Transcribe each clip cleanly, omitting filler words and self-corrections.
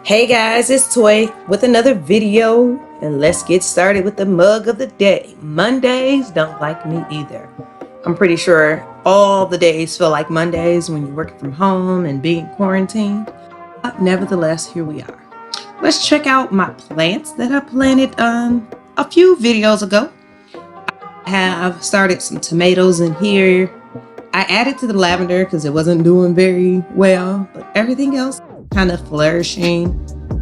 Hey guys, it's Toy with another video, and let's get started with the mug of the day. Mondays don't like me either. I'm pretty sure all the days feel like Mondays when you're working from home and being quarantined, but nevertheless, here we are. Let's check out my plants that I planted a few videos ago. I have started some tomatoes in here. I added to the lavender because it wasn't doing very well, but everything else kind of flourishing,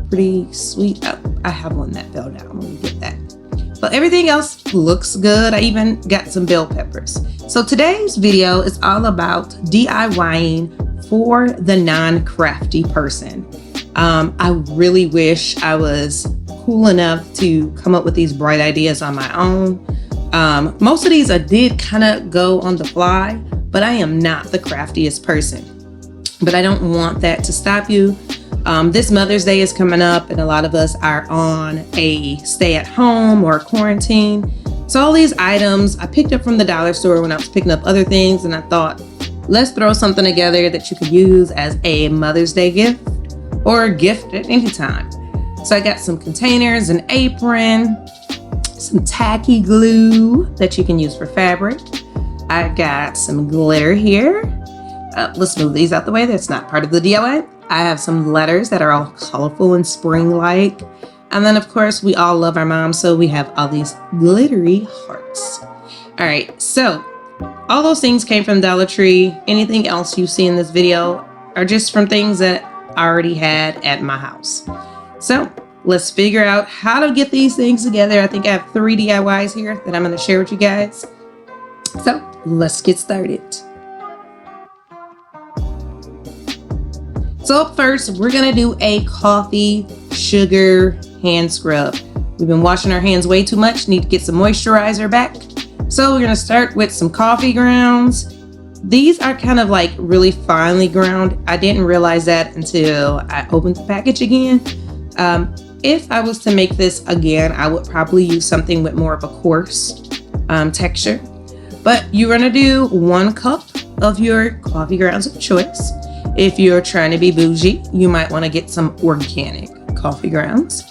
pretty sweet. Oh, I have one that fell down. Let me get that. But everything else looks good. I even got some bell peppers. So today's video is all about DIYing for the non-crafty person. I really wish I was cool enough to come up with these bright ideas on my own. Most of these I did kind of go on the fly, but I am not the craftiest person. But I don't want that to stop you. This Mother's Day is coming up, and a lot of us are on a stay at home or quarantine. So all these items I picked up from the dollar store when I was picking up other things, and I thought, let's throw something together that you could use as a Mother's Day gift or a gift at any time. So I got some containers, an apron, some tacky glue that you can use for fabric. I got some glitter here. Let's move these out the way. That's not part of the DIY. I have some letters that are all colorful and spring-like. And then, of course, we all love our mom, so we have all these glittery hearts. All right, so all those things came from Dollar Tree. Anything else you see in this video are just from things that I already had at my house. So let's figure out how to get these things together. I think I have 3 DIYs here that I'm going to share with you guys. So let's get started. So up first, we're gonna do a coffee sugar hand scrub. We've been washing our hands way too much, need to get some moisturizer back. So we're gonna start with some coffee grounds. These are kind of like really finely ground. I didn't realize that until I opened the package again. If I was to make this again, I would probably use something with more of a coarse texture. But you're gonna do 1 cup of your coffee grounds of choice. If you're trying to be bougie, you might want to get some organic coffee grounds.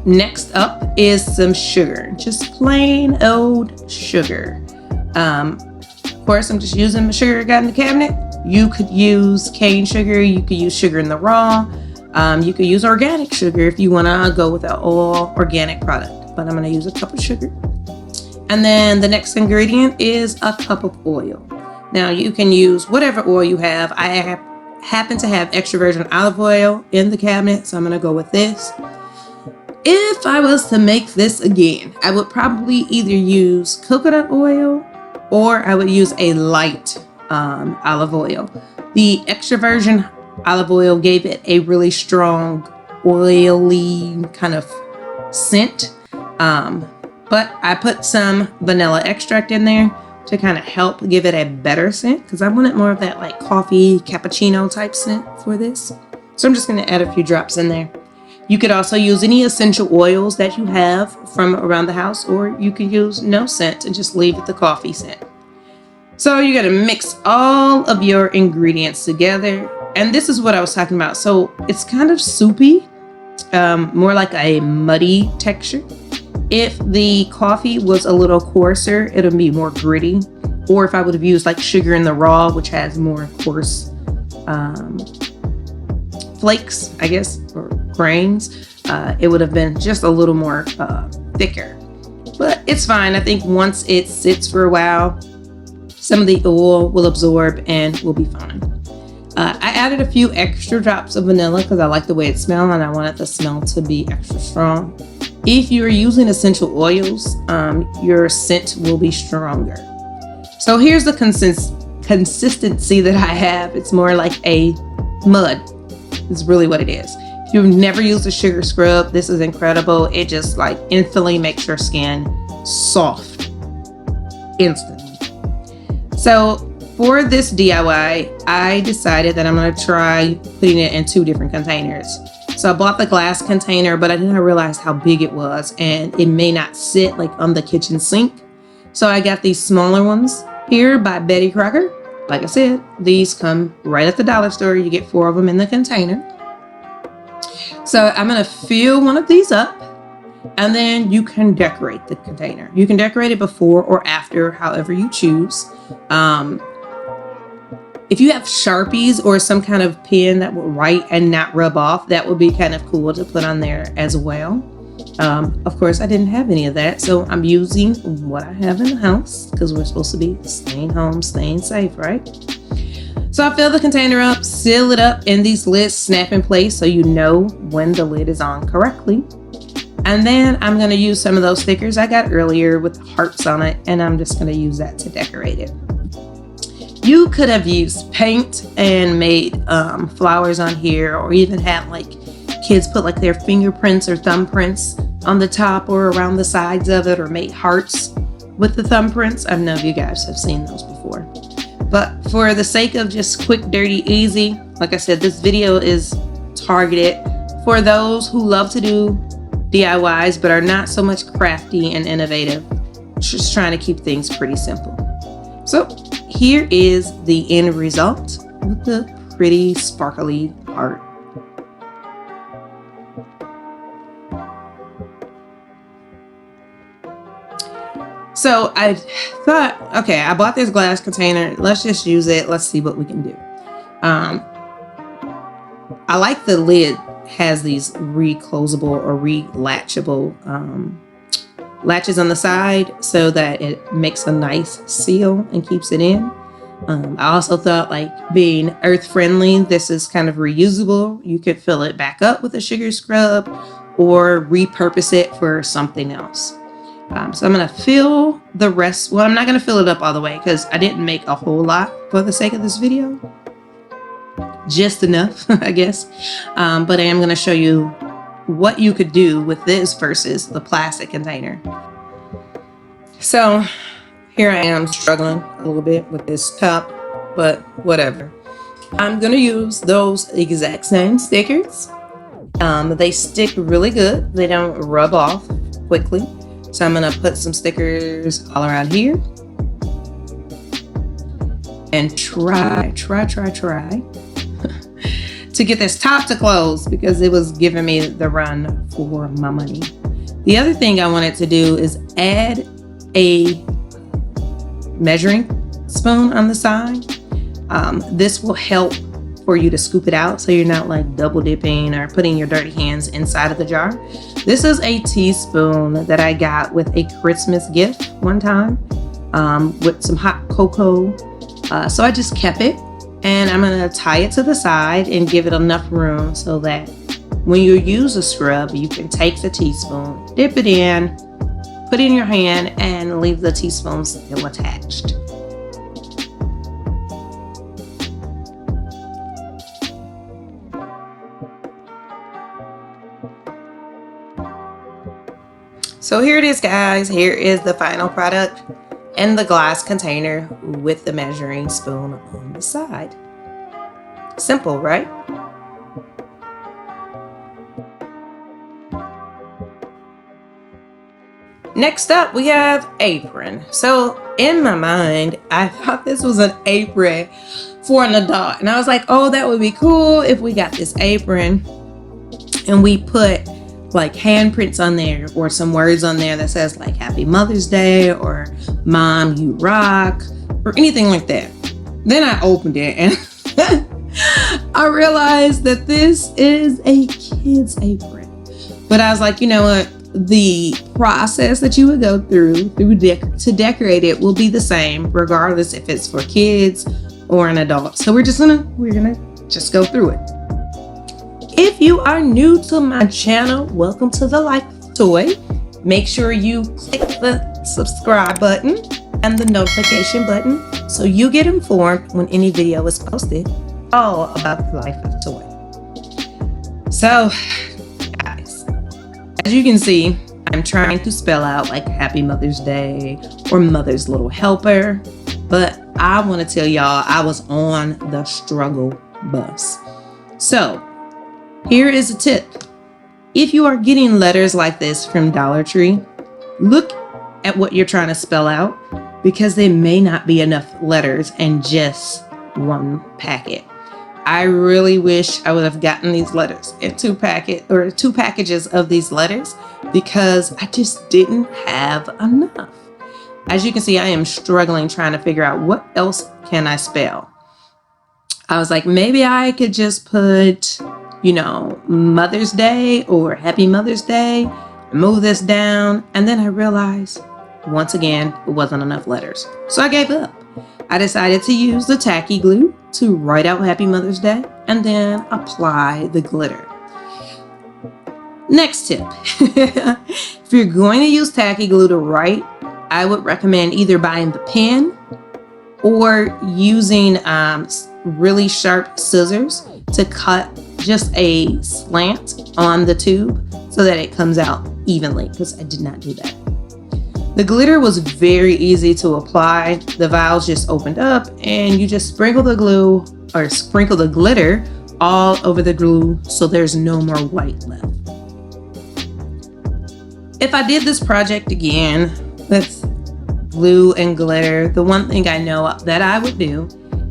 Next up is some sugar, just plain old sugar. Of course, I'm just using the sugar I got in the cabinet. You could use cane sugar, you could use sugar in the raw. You could use organic sugar if you want to go with an all organic product, but I'm going to use a cup of sugar. And then the next ingredient is a cup of oil. Now you can use whatever oil you have. I happen to have extra virgin olive oil in the cabinet, so I'm gonna go with this. If I was to make this again, I would probably either use coconut oil or I would use a light olive oil. The extra virgin olive oil gave it a really strong, oily kind of scent. But I put some vanilla extract in there to kind of help give it a better scent, because I wanted more of that like coffee cappuccino type scent for this. So I'm just going to add a few drops in there. You could also use any essential oils that you have from around the house, or you could use no scent and just leave it the coffee scent. So you're going to mix all of your ingredients together. And this is what I was talking about. So it's kind of soupy, more like a muddy texture. If the coffee was a little coarser, it'll be more gritty. Or if I would have used like sugar in the raw, which has more coarse flakes, I guess, or grains, it would have been just a little more thicker. But it's fine. I think once it sits for a while, some of the oil will absorb and we'll be fine. I added a few extra drops of vanilla because I like the way it smelled and I wanted the smell to be extra strong. If you're using essential oils, your scent will be stronger. So here's the consistency that I have. It's more like a mud. It's really what it is. If you've never used a sugar scrub, this is incredible. It just like instantly makes your skin soft. Instantly. So for this DIY, I decided that I'm going to try putting it in 2 different containers. So I bought the glass container, but I didn't realize how big it was and it may not sit like on the kitchen sink. So I got these smaller ones here by Betty Crocker. Like I said, these come right at the dollar store. You get 4 of them in the container. So I'm gonna fill one of these up, and then you can decorate the container. You can decorate it before or after, however you choose. If you have Sharpies or some kind of pen that will write and not rub off, that would be kind of cool to put on there as well. Of course, I didn't have any of that, so I'm using what I have in the house because we're supposed to be staying home, staying safe, right? So I fill the container up, seal it up, and these lids snap in place so you know when the lid is on correctly. And then I'm going to use some of those stickers I got earlier with hearts on it, and I'm just going to use that to decorate it. You could have used paint and made flowers on here, or even had like kids put like their fingerprints or thumbprints on the top or around the sides of it, or made hearts with the thumbprints. I know you guys have seen those before. But for the sake of just quick, dirty, easy, like I said, this video is targeted for those who love to do DIYs but are not so much crafty and innovative, just trying to keep things pretty simple. So here is the end result with the pretty sparkly art. So I thought, okay, I bought this glass container. Let's just use it. Let's see what we can do. I like the lid has these reclosable or relatchable latches on the side so that it makes a nice seal and keeps it in. I also thought, like, being earth friendly, this is kind of reusable. You could fill it back up with a sugar scrub or repurpose it for something else. So I'm going to fill the rest. Well, I'm not going to fill it up all the way because I didn't make a whole lot for the sake of this video. Just enough, I guess. But I am going to show you what you could do with this versus the plastic container. So here I am struggling a little bit with this top, but whatever. I'm going to use those exact same stickers. They stick really good. They don't rub off quickly. So I'm going to put some stickers all around here and try to get this top to close because it was giving me the run for my money. The other thing I wanted to do is add a measuring spoon on the side. This will help for you to scoop it out so you're not like double dipping or putting your dirty hands inside of the jar. This is a teaspoon that I got with a Christmas gift one time with some hot cocoa. So I just kept it, and I'm going to tie it to the side and give it enough room so that when you use a scrub, you can take the teaspoon, dip it in, put it in your hand, and leave the teaspoon still attached. So here it is, guys. Here is the final product in the glass container with the measuring spoon on the side. Simple, right? Next up, we have apron. So in my mind, I thought this was an apron for an adult. And I was like, oh, that would be cool if we got this apron and we put like handprints on there or some words on there that says like Happy Mother's Day or Mom, you rock or anything like that. Then I opened it and I realized that this is a kid's apron. But I was like, you know what? The process that you would go through to decorate it will be the same regardless if it's for kids or an adult. So we're gonna just go through it. If you are new to my channel, welcome to The Life of Toi. Make sure you click the subscribe button and the notification button so you get informed when any video is posted all about The Life of Toi. So, guys, as you can see, I'm trying to spell out like Happy Mother's Day or Mother's Little Helper, but I want to tell y'all I was on the struggle bus. So, here is a tip. If you are getting letters like this from Dollar Tree, look at what you're trying to spell out because there may not be enough letters in just one packet. I really wish I would have gotten these letters in two packages of these letters, because I just didn't have enough. As you can see, I am struggling trying to figure out what else can I spell. I was like, maybe I could just put, Mother's Day or Happy Mother's Day, move this down. And then I realized, once again, it wasn't enough letters. So I gave up. I decided to use the tacky glue to write out Happy Mother's Day and then apply the glitter. Next tip. If you're going to use tacky glue to write, I would recommend either buying the pen or using really sharp scissors to cut just a slant on the tube so that it comes out evenly, because I did not do that. The glitter was very easy to apply. The vials just opened up and you just sprinkle the glitter all over the glue so there's no more white left. If I did this project again with glue and glitter, the one thing I know that I would do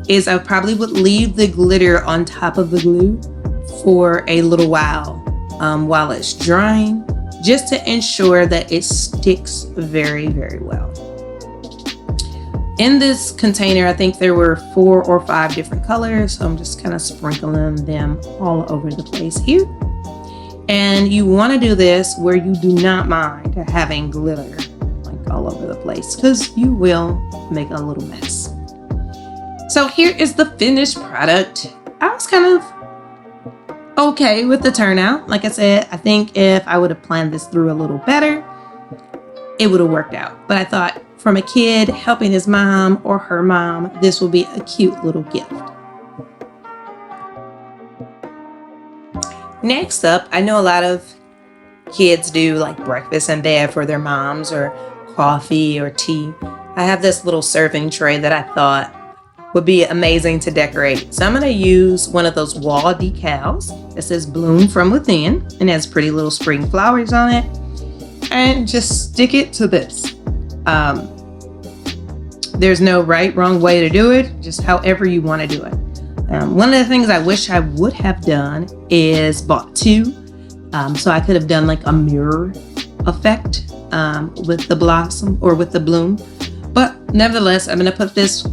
is I probably would leave the glitter on top of the glue for a little while it's drying, just to ensure that it sticks very, very well. In this container, I think there were 4 or 5 different colors, so I'm just kind of sprinkling them all over the place here. And you want to do this where you do not mind having glitter like all over the place, because you will make a little mess. So here is the finished product. I was kind of okay with the turnout. Like I said, I think if I would have planned this through a little better, it would have worked out. But I thought, from a kid helping his mom or her mom, this will be a cute little gift. Next up, I know a lot of kids do like breakfast in bed for their moms, or coffee or tea. I have this little serving tray that I thought would be amazing to decorate. So I'm going to use one of those wall decals that says "Bloom from Within" and has pretty little spring flowers on it, and just stick it to this. There's no wrong way to do it, just however you want to do it. One of the things I wish I would have done is bought 2, so I could have done like a mirror effect with the blossom or with the bloom. But nevertheless, I'm going to put this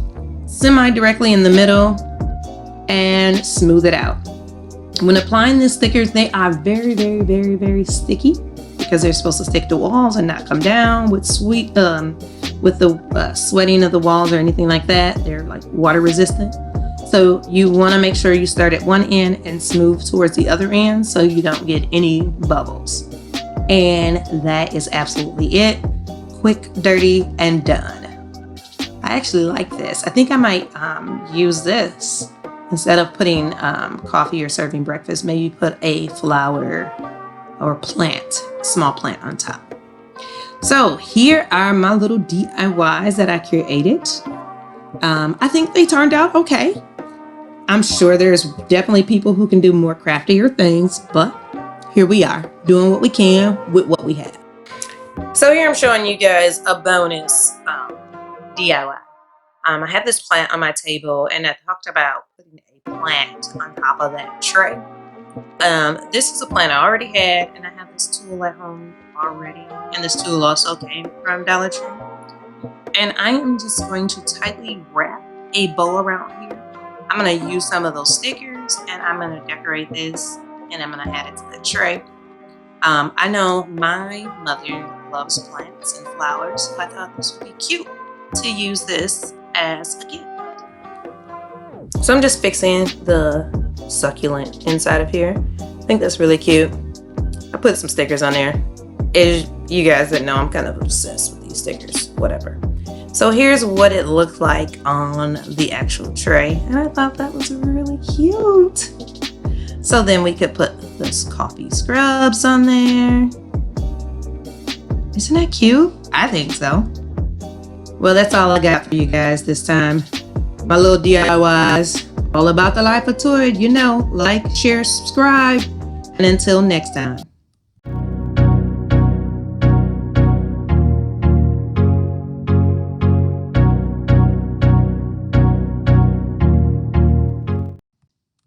semi-directly in the middle and smooth it out. When applying the stickers, they are very, very, very, very sticky, because they're supposed to stick to walls and not come down with the sweating of the walls or anything like that. They're like water resistant. So you want to make sure you start at one end and smooth towards the other end so you don't get any bubbles. And that is absolutely it. Quick, dirty, and done. I actually like this. I think I might use this instead of putting coffee or serving breakfast. Maybe put a flower or small plant on top. So here are my little DIYs that I created. I think they turned out okay. I'm sure there's definitely people who can do more craftier things, but here we are doing what we can with what we have. So here I'm showing you guys a bonus DIY. I have this plant on my table, and I talked about putting a plant on top of that tray. This is a plant I already had, and I have this tool at home already, and this tool also came from Dollar Tree. And I am just going to tightly wrap a bow around here. I'm going to use some of those stickers, and I'm going to decorate this, and I'm going to add it to the tray. I know my mother loves plants and flowers, so I thought this would be cute to use this as a gift. So I'm just fixing the succulent inside of here. I think that's really cute. I put some stickers on there. As you guys that know, I'm kind of obsessed with these stickers, whatever. So here's what it looked like on the actual tray, and I thought that was really cute. So then we could put this coffee scrubs on there. Isn't that cute? I think so. Well, that's all I got for you guys this time. My little DIYs, all about the life of Toi. You know, like, share, subscribe, and until next time.